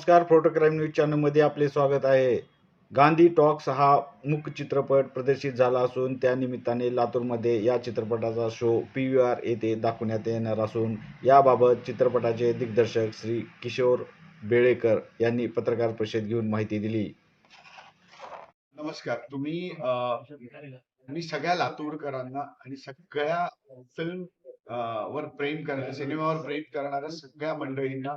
नमस्कार, photo crime news चॅनलमध्ये आपले स्वागत आहे. गांधी टॉक्स हा मूक चित्रपट प्रदर्शित झाला असून त्या निमित्ताने लातूरमध्ये या चित्रपटाचा शो PVR येथे दाखवण्यात येणार असून याबाबत चित्रपटाचे दिग्दर्शक श्री किशोर बेळेकर यांनी पत्रकार परिषद घेऊन माहिती दिली. नमस्कार. मी सगळ्या लातूरकरांना आणि सगळ्या फिल्म वर प्रेम करणाऱ्या सिनेमावर प्रेम करणाऱ्या सगळ्या मंडळींना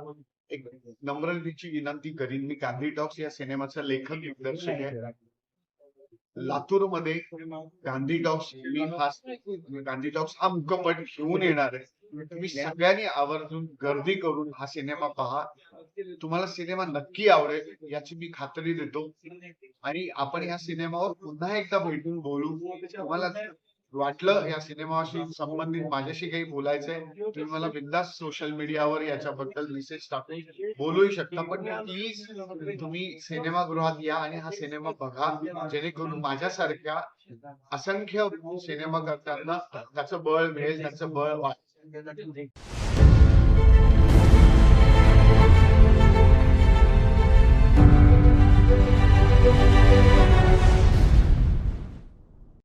एक नम्रतेची विनंती करीन. मी गांधी टॉक्स या सिनेमाचा लेखक दिग्दर्शक आहे. लातूरमध्ये गांधी टॉक्स हा मुकपट घेऊन येणार आहे. तुम्ही सगळ्यांनी आवर्जून गर्दी करून हा सिनेमा पहा. तुम्हाला सिनेमा नक्की आवडेल याची मी खात्री देतो. आणि आपण या सिनेमावर पुन्हा एकदा भेटून बोलू. तुम्हाला वाटलं या सिनेमाशी संबंधित माझ्याशी काही बोलायचंय, तुम्ही मला बिनधास्त सोशल मीडियावर याच्याबद्दल मेसेज टाकून बोलूही शकता. पण प्लीज तुम्ही सिनेमागृहात या आणि हा सिनेमा बघा, जेणेकरून माझ्यासारख्या असंख्य सिनेमा करताना त्याचं बळ मिळेल, त्याचं बळ वाढेल.